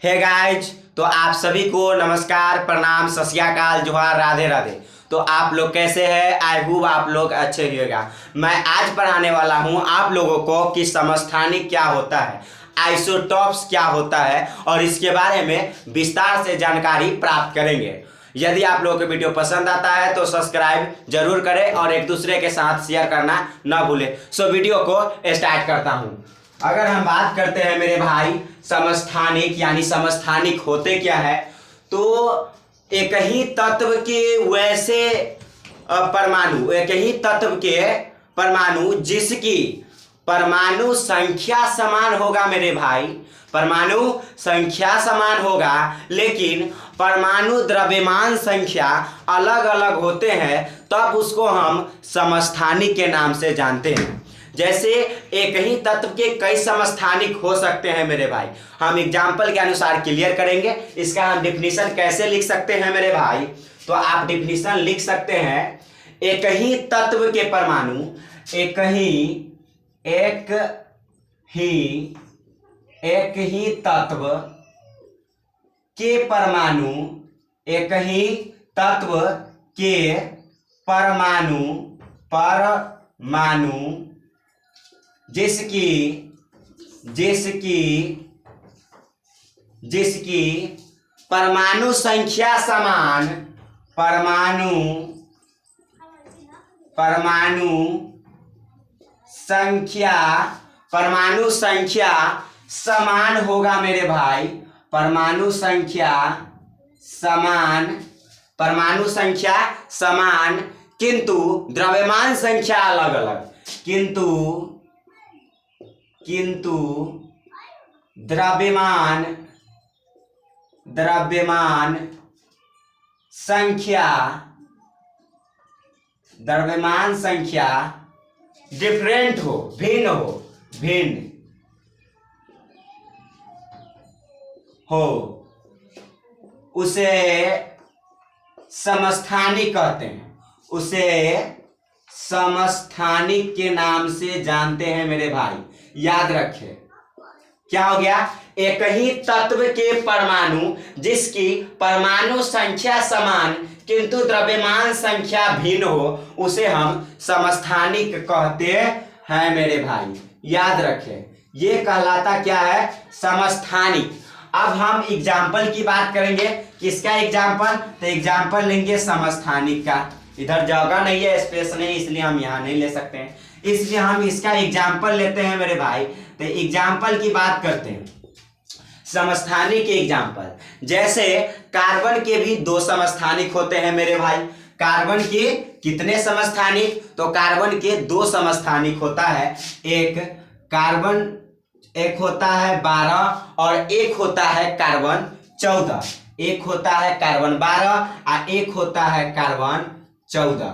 Hey guys, तो आप सभी को नमस्कार, प्रणाम, सत श्री अकाल, जोहार, राधे राधे। तो आप लोग कैसे हैं? आई होप आप लोग अच्छे होगा। मैं आज पढ़ाने वाला हूं आप लोगों को कि समस्थानिक क्या होता है, आइसोटॉप्स क्या होता है और इसके बारे में विस्तार से जानकारी प्राप्त करेंगे। यदि आप लोगों को वीडियो पसंद आता है तो सब्सक्राइब जरूर करें और एक दूसरे के साथ शेयर करना ना भूलें। सो वीडियो को स्टार्ट करता हूं। अगर हम बात करते हैं मेरे भाई समस्थानिक यानी समस्थानिक होते क्या है, तो एक ही तत्व के वैसे परमाणु, एक ही तत्व के परमाणु जिसकी परमाणु संख्या समान होगा मेरे भाई, परमाणु संख्या समान होगा लेकिन परमाणु द्रव्यमान संख्या अलग अलग होते हैं, तब उसको हम समस्थानिक के नाम से जानते हैं। जैसे एक ही तत्व के कई समस्थानिक हो सकते हैं मेरे भाई, हम एग्जाम्पल के अनुसार क्लियर करेंगे। इसका हम डिफिनीशन कैसे लिख सकते हैं मेरे भाई, तो आप डिफिनीशन लिख सकते हैं, एक ही तत्व के परमाणु, एक ही तत्व के परमाणु, एक ही तत्व के परमाणु जिसकी परमाणु संख्या समान, परमाणु संख्या समान होगा मेरे भाई, परमाणु संख्या समान किंतु द्रव्यमान संख्या अलग अलग, किंतु द्रव्यमान संख्या डिफरेंट हो, भिन्न हो, उसे समस्थानिक कहते हैं, उसे समस्थानिक के नाम से जानते हैं मेरे भाई। याद रखें, क्या हो गया? एक ही तत्व के परमाणु जिसकी परमाणु संख्या समान किंतु द्रव्यमान संख्या भिन्न हो, उसे हम समस्थानिक कहते हैं मेरे भाई। याद रखें, ये कहलाता क्या है? समस्थानिक। अब हम एग्जाम्पल की बात करेंगे। किसका एग्जाम्पल? तो एग्जाम्पल लेंगे समस्थानिक का। इधर जगह नहीं है, स्पेस नहीं, इसलिए हम यहाँ नहीं ले सकते हैं, इसलिए हम इसका एग्जाम्पल लेते हैं मेरे भाई। तो एग्जाम्पल की बात करते हैं, समस्थानिक के एग्जाम्पल। जैसे कार्बन के भी दो समस्थानिक होते हैं मेरे भाई। कार्बन के कितने समस्थानिक? तो कार्बन के दो समस्थानिक होता है, एक होता है 12 और एक होता है कार्बन 14। एक होता है कार्बन 12 और एक होता है कार्बन 14।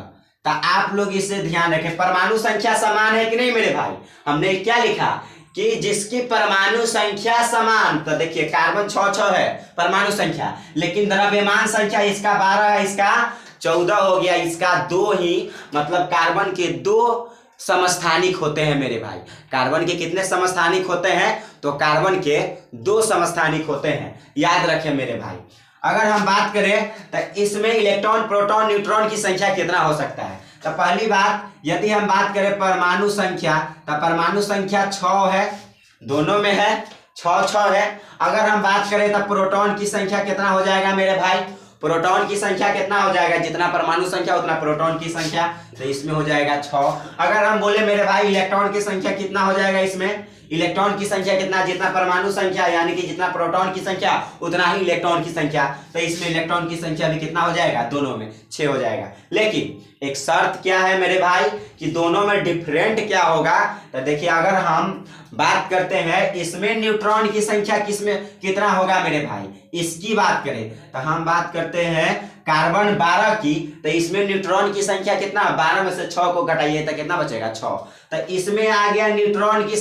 तो आप लोग इसे ध्यान रखें, परमाणु संख्या समान है कि नहीं मेरे भाई। हमने क्या लिखा कि जिसकी परमाणु संख्या समान, तो देखिए कार्बन 6 है परमाणु संख्या, लेकिन द्रव्यमान संख्या इसका 12 है, इसका 14 हो गया, इसका 2 ही, मतलब कार्बन के 2 समस्थानिक होते हैं मेरे भाई। कार्बन के कितने समस्थानिक होते हैं? तो कार्बन के 2 समस्थानिक होते हैं। याद रखें मेरे भाई। अगर हम बात करें तो इसमें इलेक्ट्रॉन, प्रोटॉन, न्यूट्रॉन की संख्या कितना हो सकता है? तो पहली बात, यदि हम बात करें परमाणु संख्या, तो परमाणु संख्या 6 है, दोनों में है, 6 है। अगर हम बात करें तो प्रोटॉन की संख्या कितना हो जाएगा मेरे भाई? प्रोटॉन की संख्या कितना हो जाएगा? जितना परमाणु संख्या उतना प्रोटॉन की संख्या, तो इसमें हो जाएगा 6। अगर हम बोले मेरे भाई इलेक्ट्रॉन की संख्या कितना हो जाएगा इसमें? इलेक्ट्रॉन की संख्या कितना? जितना परमाणु संख्या यानी कि जितना प्रोटॉन की संख्या उतना ही इलेक्ट्रॉन की संख्या, तो इसमें इलेक्ट्रॉन की संख्या भी कितना हो जाएगा? दोनों में 6 हो जाएगा। लेकिन एक शर्त क्या है मेरे भाई कि दोनों में डिफरेंट क्या होगा? तो देखिए, अगर हम बात करते हैं इसमें न्यूट्रॉन की संख्या किसमें कितना होगा मेरे भाई, इसकी बात करें तो हम बात करते हैं कार्बन 12 की, तो इसमें न्यूट्रॉन की संख्या कितना? 12 में से 6 को घटाइए तो कितना बचेगा? 6। तो इसमें आ गया न्यूट्रॉन की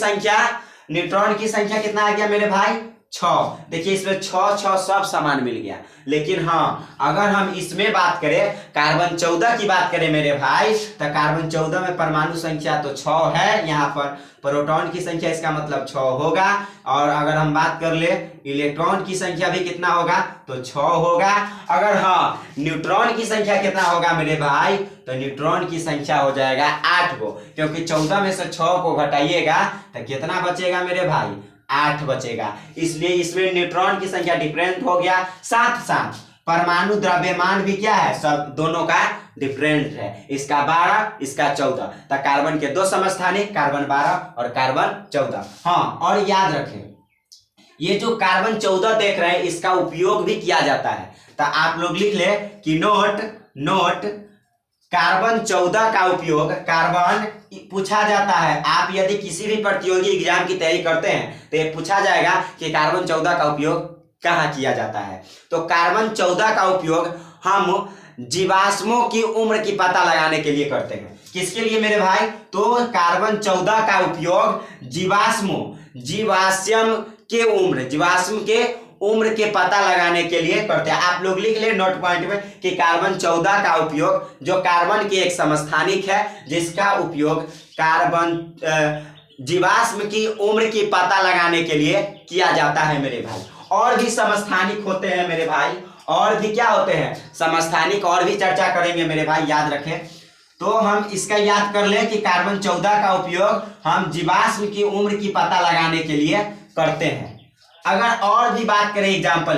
संख्या कितना आ गया मेरे भाई? 6। देखिए इसमें 6 6 सब समान मिल गया। लेकिन हाँ अगर हम इसमें बात करें, कार्बन 14 की बात करें मेरे भाई, तो कार्बन 14 में परमाणु संख्या तो 6 है, यहाँ पर प्रोटॉन की संख्या इसका मतलब 6 होगा। और अगर हम बात कर ले इलेक्ट्रॉन की संख्या भी कितना होगा, तो 6 होगा। अगर हाँ न्यूट्रॉन की संख्या कितना होगा मेरे भाई, तो न्यूट्रॉन की संख्या हो जाएगा 8 को, क्योंकि 14 में से 6 को घटाइएगा तो कितना बचेगा मेरे भाई, 8 बचेगा। इसलिए इसमें न्यूट्रॉन की संख्या डिफरेंट हो गया। साथ साथ परमाणु द्रव्यमान भी क्या है, सब दोनों का डिफरेंट है, इसका 12 इसका 14। तो कार्बन के 2 समस्थानिक, कार्बन 12 और कार्बन 14। हाँ और याद रखें ये जो कार्बन 14 देख रहे हैं इसका उपयोग भी किया जाता है। तो आप लोग लिख ले कि नोट कार्बन 14 का उपयोग, कार्बन पूछा जाता है। आप यदि किसी भी प्रतियोगी एग्जाम की तैयारी करते हैं तो ये पूछा जाएगा कि कार्बन 14 का उपयोग कहाँ किया जाता है। तो कार्बन 14 का उपयोग हम जीवाश्मों की उम्र की पता लगाने के लिए करते हैं। किसके लिए मेरे भाई, तो कार्बन 14 का उपयोग जीवाश्म के उम्र के पता लगाने के लिए करते हैं। आप लोग लिख ले नोट पॉइंट में कि कार्बन 14 का उपयोग, जो कार्बन की एक समस्थानिक है जिसका उपयोग कार्बन जीवाश्म की उम्र की पता लगाने के लिए किया जाता है मेरे भाई। और भी समस्थानिक होते हैं मेरे भाई, और भी क्या होते हैं समस्थानिक, और भी चर्चा करेंगे मेरे भाई, याद रखें। तो हम इसका याद कर लें कि कार्बन 14 का उपयोग हम जीवाश्म की उम्र की पता लगाने के लिए करते हैं। अगर और भी बात करें एग्जाम्पल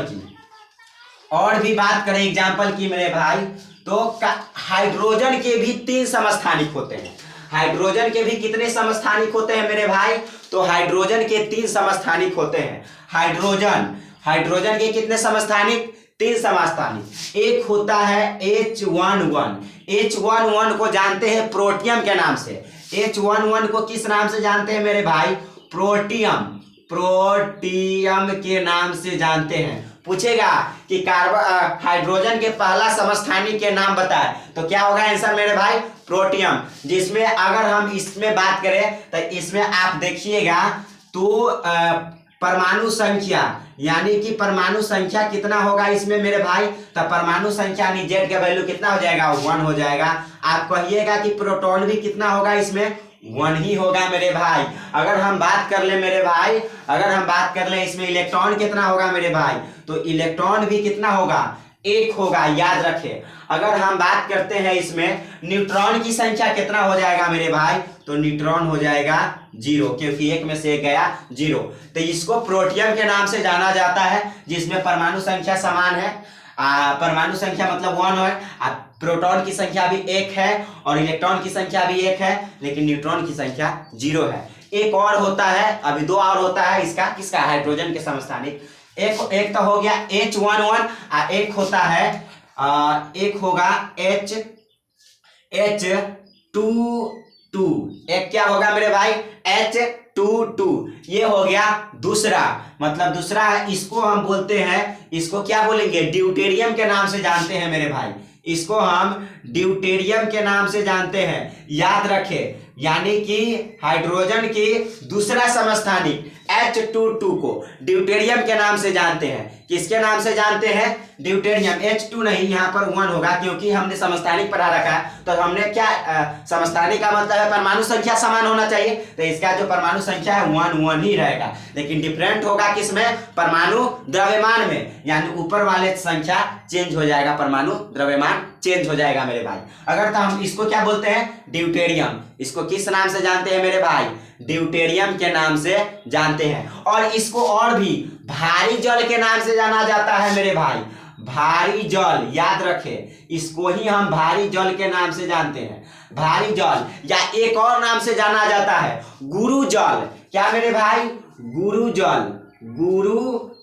की मेरे भाई, तो हाइड्रोजन के भी 3 समस्थानिक होते हैं। हाइड्रोजन के भी कितने समस्थानिक होते हैं मेरे भाई, तो हाइड्रोजन के 3 समस्थानिक होते हैं। हाइड्रोजन के कितने समस्थानिक, 3 समस्थानिक। एक होता है H11। H11 को जानते हैं प्रोटियम के नाम से। H11 को किस नाम से जानते हैं मेरे भाई, प्रोटियम के नाम से जानते हैं। पूछेगा कि कार्बन हाइड्रोजन के पहला समस्थानिक के नाम बताए, तो क्या होगा आंसर मेरे भाई, प्रोटियम। जिसमें अगर हम इसमें बात करें तो इसमें आप देखिएगा तो परमाणु संख्या, यानी कि परमाणु संख्या कितना होगा इसमें मेरे भाई, तो परमाणु संख्या यानी Z का वैल्यू कितना हो जाएगा, 1 हो जाएगा। आप कहिएगा कि प्रोटॉन भी कितना होगा इसमें, 1 ही होगा मेरे भाई। अगर हम बात कर ले इसमें इलेक्ट्रॉन कितना होगा मेरे भाई, तो इलेक्ट्रॉन भी कितना होगा, 1 होगा, याद रखें। अगर हम बात करते हैं इसमें न्यूट्रॉन की संख्या कितना हो जाएगा मेरे भाई, तो न्यूट्रॉन हो जाएगा 0, क्योंकि 1 में से 1 गया 0। तो इसको प्रोटियम के नाम से जाना जाता है, जिसमें परमाणु संख्या समान है। परमाणु संख्या मतलब 1 है, प्रोटॉन की संख्या भी 1 है और इलेक्ट्रॉन की संख्या भी 1 है, लेकिन न्यूट्रॉन की संख्या 0 है। एक और होता है, अभी 2 और होता है इसका, किसका, हाइड्रोजन के समस्थानिक। एक तो हो गया H11, एक होता है एक होगा H22। एक क्या होगा मेरे भाई, H22। ये हो गया दूसरा, मतलब दूसरा है, इसको हम बोलते हैं, इसको क्या बोलेंगे, ड्यूटेरियम के नाम से जानते हैं मेरे भाई। इसको हम ड्यूटेरियम के नाम से जानते हैं, याद रखें। यानी कि हाइड्रोजन की दूसरा समस्थानिक H22 को ड्यूटेरियम के नाम से जानते हैं। किसके नाम से जानते हैं, ड्यूटेरियम। H2 नहीं, यहाँ पर 1 होगा, क्योंकि हमने समस्थानिक पढ़ा रखा है। तो हमने क्या, समस्थानिक का मतलब है परमाणु संख्या समान होना चाहिए, तो इसका जो परमाणु संख्या है 1 ही रहेगा। लेकिन डिफरेंट होगा किसमें, परमाणु द्रव्यमान में, यानी ऊपर वाले संख्या चेंज हो जाएगा, परमाणु द्रव्यमान चेंज हो जाएगा मेरे भाई। अगर तो हम इसको क्या बोलते हैं, ड्यूटेरियम। इसको किस नाम से जानते हैं मेरे भाई, ड्यूटेरियम के नाम से जानते हैं। और इसको और भी भारी जल के नाम से जाना जाता है मेरे भाई, भारी जल, याद रखें। इसको ही हम भारी जल के नाम से जानते हैं, भारी जल। या एक और नाम से जाना जाता है गुरु जल। क्या मेरे भाई, गुरु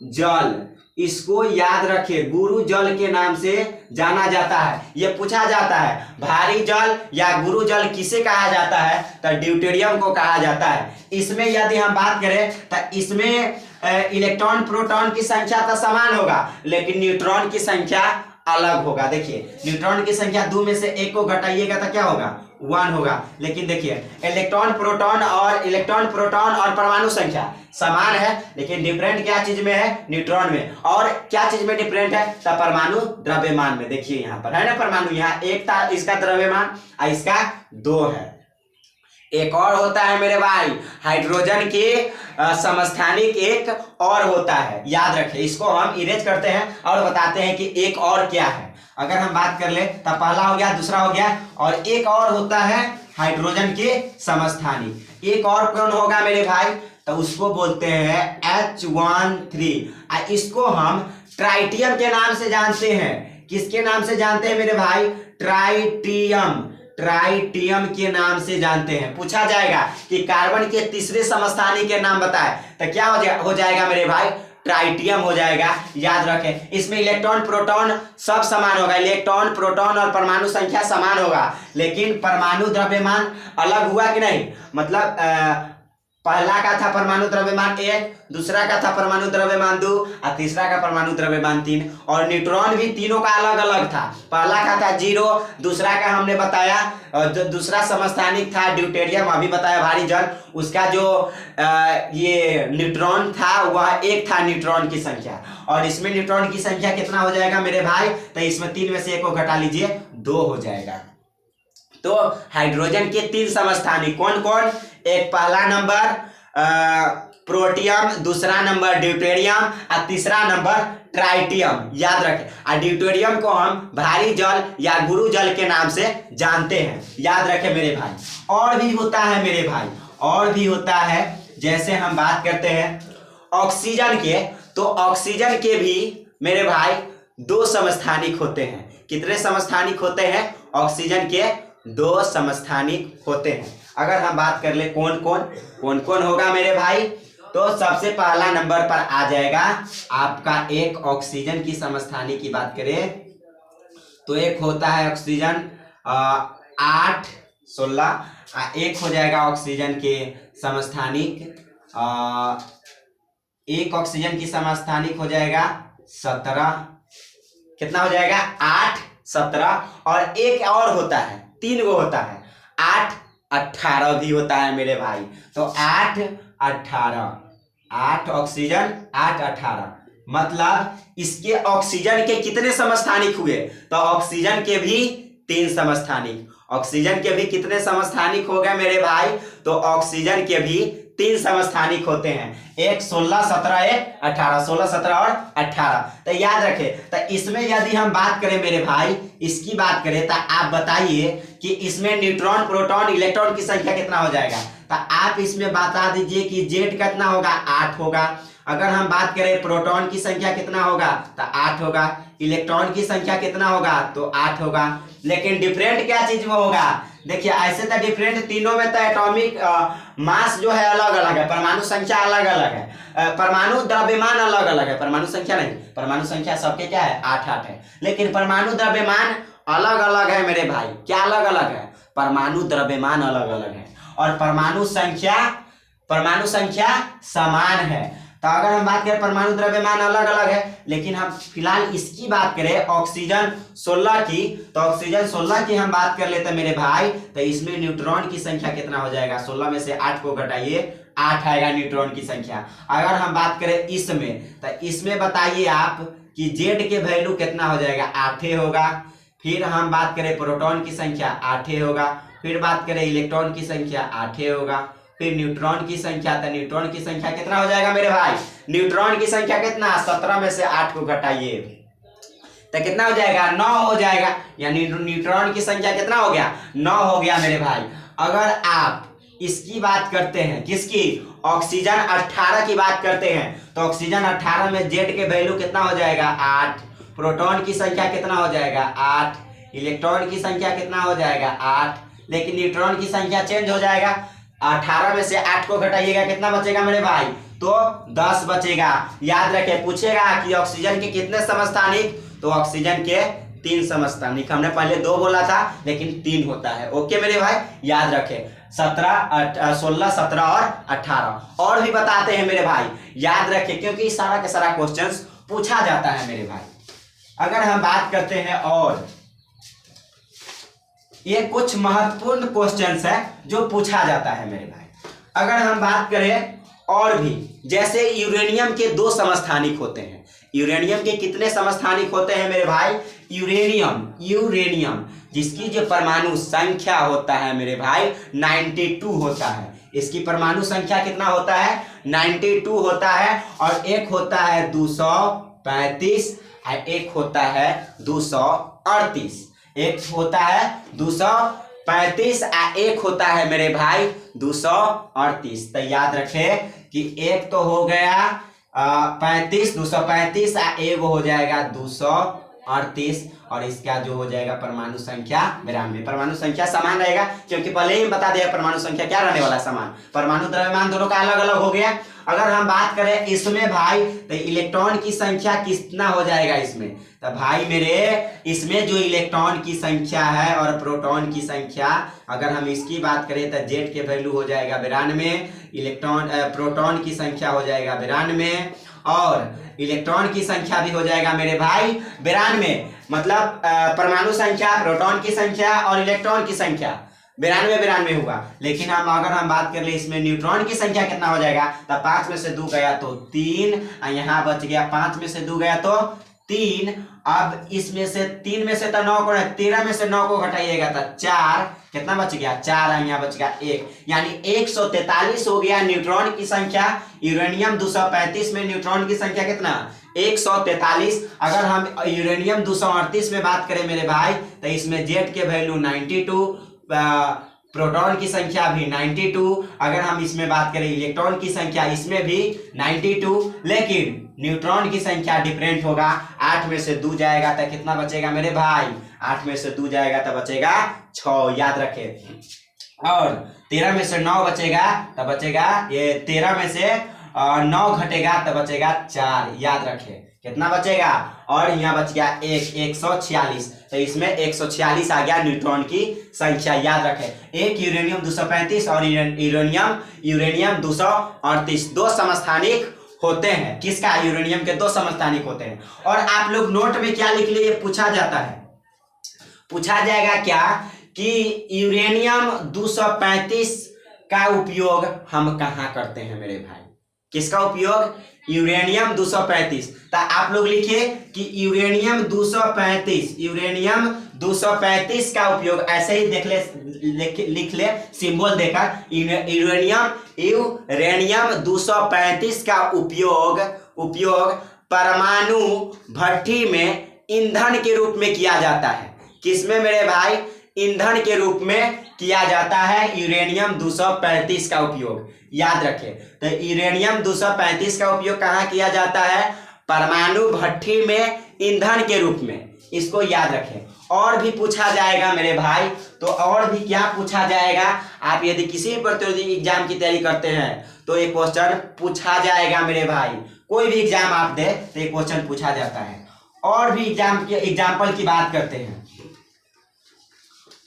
जल। इसको याद रखें, गुरु जल के नाम से जाना जाता है। यह पूछा जाता है भारी जल या गुरु जल किसे कहा जाता है, तो ड्यूटेरियम को कहा जाता है। इसमें यदि हम बात करें तो इसमें इलेक्ट्रॉन प्रोटॉन की संख्या तो समान होगा, लेकिन न्यूट्रॉन की संख्या अलग होगा। देखिए न्यूट्रॉन की संख्या 2 में से 1 को घटाइएगा तो क्या होगा, 1 होगा। लेकिन देखिए इलेक्ट्रॉन प्रोटॉन और परमाणु संख्या समान है, लेकिन डिफरेंट क्या चीज में है, न्यूट्रॉन में। और क्या चीज में डिफरेंट है, तो परमाणु द्रव्यमान में। देखिए यहाँ पर है ना परमाणु, यहाँ 1 था इसका द्रव्यमान और इसका 2 है। एक और होता है मेरे भाई हाइड्रोजन के समस्थानिक एक और होता है, याद रखें। इसको हम इरेज करते हैं और बताते हैं कि एक और क्या है। अगर हम बात कर ले तो पहला हो गया, दूसरा हो गया, और एक और होता है हाइड्रोजन के समस्थानिक। एक और कौन होगा मेरे भाई, तो उसको बोलते हैं H13। इसको हम ट्राइटियम के नाम से जानते हैं। किसके नाम से जानते हैं मेरे भाई, ट्राइटियम के नाम से जानते हैं। पूछा जाएगा कि कार्बन के तीसरे समस्थानिक के नाम बताए, तो क्या हो जाएगा मेरे भाई, ट्राइटियम हो जाएगा। याद रखें, इसमें इलेक्ट्रॉन प्रोटॉन सब समान होगा, इलेक्ट्रॉन प्रोटॉन और परमाणु संख्या समान होगा, लेकिन परमाणु द्रव्यमान अलग हुआ कि नहीं। मतलब पहला का था परमाणु द्रव्यमान 1, दूसरा का था परमाणु द्रव्यमान 2 और तीसरा का परमाणु द्रव्यमान 3। और न्यूट्रॉन भी तीनों का अलग अलग था। पहला का था 0, दूसरा का हमने बताया, जो दूसरा समस्थानिक था ड्यूटेरियम, अभी बताया भारी जल, उसका जो ये न्यूट्रॉन था वह 1 था न्यूट्रॉन की संख्या। और इसमें न्यूट्रॉन की संख्या कितना हो जाएगा मेरे भाई, तो इसमें 3 में से 1 को घटा लीजिए, 2 हो जाएगा। तो हाइड्रोजन के 3 समस्थानिक कौन कौन, एक पहला नंबर प्रोटियम, दूसरा नंबर ड्यूटेरियम और तीसरा नंबर ट्राइटियम। याद रखें, और ड्यूटेरियम को हम भारी जल या गुरु जल के नाम से जानते हैं। याद रखें मेरे भाई। और भी होता है मेरे भाई, और भी होता है, जैसे हम बात करते हैं ऑक्सीजन के, तो ऑक्सीजन के भी मेरे भाई 2 समस्थानिक होते हैं। कितने समस्थानिक होते हैं, ऑक्सीजन के 2 समस्थानिक होते हैं। अगर हम बात कर ले कौन कौन होगा मेरे भाई, तो सबसे पहला नंबर पर आ जाएगा आपका एक ऑक्सीजन की समस्थानिक की बात करें तो एक होता है ऑक्सीजन 8, 16, एक हो जाएगा ऑक्सीजन के समस्थानिक, एक ऑक्सीजन की समस्थानिक हो जाएगा 17, कितना हो जाएगा 8, 17, और एक और होता है, 3 गो होता है, 8, 18 भी होता है मेरे भाई। तो 8, 18, 8 ऑक्सीजन 8, 18, मतलब इसके ऑक्सीजन के कितने समस्थानिक हुए, तो ऑक्सीजन के भी 3 समस्थानिक। ऑक्सीजन के भी कितने समस्थानिक हो गए मेरे भाई, तो ऑक्सीजन के भी 3 समस्थानिक होते हैं, एक 16, 17, एक 18, 16, 17 और 18। तो याद रखें, तो इसमें यदि हम बात करें मेरे भाई, इसकी बात करें, तो आप बताइए कि इसमें न्यूट्रॉन प्रोटॉन इलेक्ट्रॉन की संख्या कितना हो जाएगा, तो आप इसमें बता दीजिए कि जेड कितना होगा, 8 होगा। अगर हम बात करें प्रोटॉन की संख्या कितना होगा, तो 8 होगा। इलेक्ट्रॉन की संख्या कितना होगा, तो 8 होगा। लेकिन डिफरेंट क्या चीज में होगा, देखिए ऐसे तो डिफरेंट तीनों में तो एटॉमिक मास जो है अलग अलग है, परमाणु संख्या अलग अलग है, परमाणु द्रव्यमान अलग अलग है, परमाणु संख्या नहीं, परमाणु संख्या सबके क्या है 8-8 है, लेकिन परमाणु द्रव्यमान अलग अलग है मेरे भाई। क्या अलग अलग है, परमाणु द्रव्यमान अलग अलग है, और परमाणु संख्या समान है। तो अगर हम बात करें परमाणु द्रव्यमान अलग अलग है, लेकिन हम फिलहाल इसकी बात करें ऑक्सीजन 16 की, तो ऑक्सीजन 16 की हम बात कर लेते मेरे भाई, तो इसमें न्यूट्रॉन की संख्या कितना हो जाएगा, 16 में से 8 को घटाइए, 8 आएगा न्यूट्रॉन की संख्या। अगर हम बात करें इसमें, तो इसमें बताइए आप कि जेड के वैल्यू कितना हो जाएगा, 8 होगा। फिर हम बात करें प्रोटॉन की संख्या 8 होगा, फिर बात करें इलेक्ट्रॉन की संख्या 8 होगा, फिर न्यूट्रॉन की संख्या, तो न्यूट्रॉन की संख्या कितना हो जाएगा मेरे भाई, न्यूट्रॉन की संख्या कितना, 17 में से 8 को घटाइए तो कितना हो जाएगा, 9 हो जाएगा। यानी न्यूट्रॉन की संख्या कितना हो गया, 9 हो गया मेरे भाई। अगर आप इसकी बात करते हैं, किसकी, ऑक्सीजन 18 की बात करते हैं, तो ऑक्सीजन 18 में जेड के वैल्यू कितना हो जाएगा, 8, प्रोटॉन की संख्या कितना हो जाएगा, 8, इलेक्ट्रॉन की संख्या कितना हो जाएगा, 8, लेकिन न्यूट्रॉन की संख्या चेंज हो जाएगा। 18 में से 8 को घटाइएगा, कितना बचेगा मेरे भाई, तो 10 बचेगा। याद रखें, पूछेगा कि ऑक्सीजन के कितने समस्थानिक, तो ऑक्सीजन के 3 समस्थानिक। हमने पहले 2 बोला था, लेकिन 3 होता है। ओके मेरे भाई, याद रखें, 16, 17 और 18 और भी बताते हैं मेरे भाई, याद रखें, क्योंकि सारा के सारा क्वेश्चंस पूछा जाता है मेरे भाई। अगर हम बात करते हैं और ये कुछ महत्वपूर्ण क्वेश्चंस है जो पूछा जाता है मेरे भाई। अगर हम बात करें और भी, जैसे यूरेनियम के 2 समस्थानिक होते हैं। यूरेनियम के कितने समस्थानिक होते हैं मेरे भाई? यूरेनियम जिसकी जो परमाणु संख्या होता है मेरे भाई 92 होता है। इसकी परमाणु संख्या कितना होता है? 92 होता है। और एक होता है 235 और एक होता है 238। एक होता है 235 और एक होता है मेरे भाई 238। तो याद रखें कि एक तो हो गया 235 और एक हो जाएगा 238 और इसका जो हो जाएगा परमाणु संख्या 92। परमाणु संख्या समान रहेगा क्योंकि पहले ही बता दिया परमाणु संख्या क्या रहने वाला है, समान। परमाणु द्रव्यमान दोनों का अलग अलग हो गया। अगर हम बात करें इसमें भाई तो इलेक्ट्रॉन की संख्या कितना हो जाएगा इसमें? तो भाई मेरे इसमें जो इलेक्ट्रॉन की संख्या है और प्रोटॉन की संख्या, अगर हम इसकी बात करें तो जेड के वैल्यू हो जाएगा 92, प्रोटॉन की संख्या हो जाएगा 92 और इलेक्ट्रॉन की संख्या भी हो जाएगा मेरे भाई 92। मतलब परमाणु संख्या, प्रोटॉन की संख्या और इलेक्ट्रॉन की संख्या 92 होगा। लेकिन अगर हम बात कर ले इसमें न्यूट्रॉन की संख्या कितना हो जाएगा? तो 5 में से 2 गया तो 3, यहाँ बच गया 5 में से 2 गया तो 3। अब इसमें से 3 में से तो 9 को, 13 में से 9 को घटाइएगा तो 4, कितना बच गया? 4, यहाँ बच गया 1, यानी 143 हो गया न्यूट्रॉन की संख्या। यूरेनियम 235 में न्यूट्रॉन की संख्या कितना? 143। अगर हम यूरेनियम 238 में बात करें मेरे भाई तो इसमें जेड के वैल्यू 92, प्रोटॉन की संख्या भी 92। अगर हम इसमें बात करें इलेक्ट्रॉन की संख्या इसमें भी 92, लेकिन न्यूट्रॉन की संख्या डिफरेंट होगा। 8 में से 2 जाएगा तो कितना बचेगा मेरे भाई? 8 में से 2 जाएगा तो बचेगा 6, याद रखें। और 13 में से 9 बचेगा तो बचेगा, ये 13 में से 9 घटेगा तो बचेगा 4, याद रखें। कितना बचेगा? और यहाँ बच गया 146। तो इसमें 146 आ गया न्यूट्रॉन की संख्या, याद रखें। एक यूरेनियम 235 और यूरेनियम 238 2 समस्थानिक होते हैं। किसका? यूरेनियम के 2 समस्थानिक होते हैं। और आप लोग नोट में क्या लिख लिए? पूछा जाता है, पूछा जाएगा क्या कि यूरेनियम 235 का उपयोग हम कहाँ करते हैं मेरे भाई? किसका उपयोग? यूरेनियम 235। तो आप लोग लिखिए कि यूरेनियम 235 का उपयोग ऐसे ही लिख ले सिंबल देकर। यूरेनियम 235 का उपयोग परमाणु भट्ठी में ईंधन के रूप में किया जाता है। किसमें मेरे भाई? ईंधन के रूप में किया जाता है यूरेनियम 235 का उपयोग, याद रखें। तो यूरेनियम 235 का उपयोग कहाँ किया जाता है? परमाणु भट्ठी में ईंधन के रूप में, इसको याद रखें। और भी पूछा जाएगा मेरे भाई, तो और भी क्या पूछा जाएगा? आप यदि किसी प्रतियोगी एग्जाम की तैयारी करते हैं तो ये क्वेश्चन पूछा जाएगा मेरे भाई। कोई भी एग्जाम आप दे तो ये क्वेश्चन पूछा जाता है। और भी एग्जाम्पल की बात करते हैं,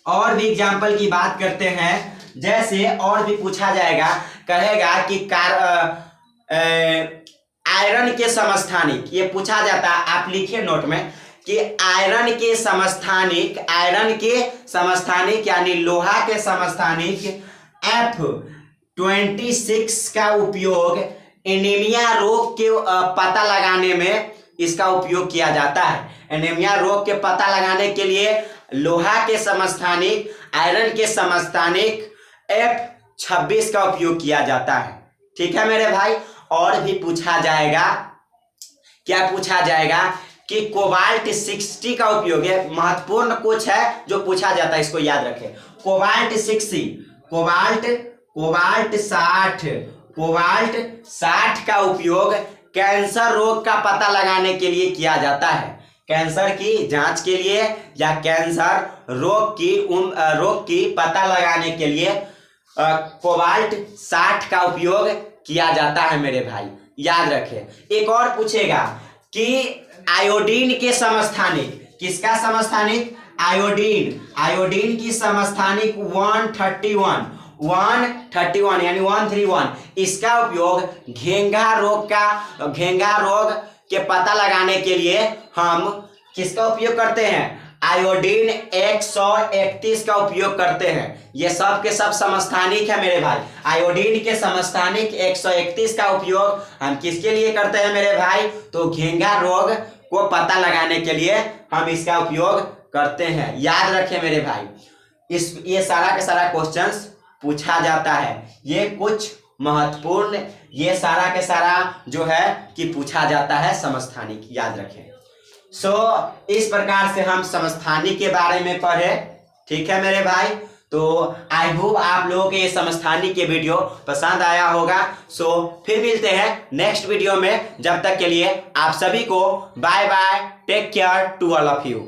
और भी एग्जाम्पल की बात करते हैं। जैसे और भी पूछा जाएगा, कहेगा कि आयरन के समस्थानिक, ये पूछा जाता है। आप लिखिए नोट में कि आयरन के समस्थानिक यानी लोहा के समस्थानिक F26 का उपयोग एनीमिया रोग के पता लगाने में इसका उपयोग किया जाता है। एनीमिया रोग के पता लगाने के लिए लोहा के समस्थानिक, आयरन के समस्थानिक F26 का उपयोग किया जाता है। ठीक है मेरे भाई। और भी पूछा जाएगा, क्या पूछा जाएगा कि कोबाल्ट 60 का उपयोग, है महत्वपूर्ण कुछ है जो पूछा जाता है, इसको याद रखें। कोबाल्ट 60 का उपयोग कैंसर रोग का पता लगाने के लिए किया जाता है। कैंसर की जांच के लिए या कैंसर रोग की पता लगाने के लिए कोबाल्ट 60 का उपयोग किया जाता है मेरे भाई, याद रखें। एक और पूछेगा कि आयोडीन के समस्थानिक, किसका समस्थानिक? आयोडीन की समस्थानिक 131 यानी 131, इसका उपयोग घेंघा रोग के पता लगाने के लिए हम किसका उपयोग करते हैं? आयोडीन 131 का उपयोग करते हैं। ये सब के सब समस्थानिक है मेरे भाई। आयोडीन के समस्थानिक 131 का उपयोग हम किसके लिए करते हैं मेरे भाई? तो घेंघा रोग को पता लगाने के लिए हम इसका उपयोग करते हैं। याद रखें मेरे भाई, ये सारा का सारा क्वेश्चंस पूछा जाता है। ये कुछ महत्वपूर्ण, ये सारा के सारा जो है कि पूछा जाता है समस्थानिक, याद रखें। इस प्रकार से हम समस्थानिक के बारे में पढ़े। ठीक है मेरे भाई, तो आई होप आप लोगों के ये समस्थानिक के वीडियो पसंद आया होगा। फिर मिलते हैं नेक्स्ट वीडियो में। जब तक के लिए आप सभी को bye bye, take care to all of you.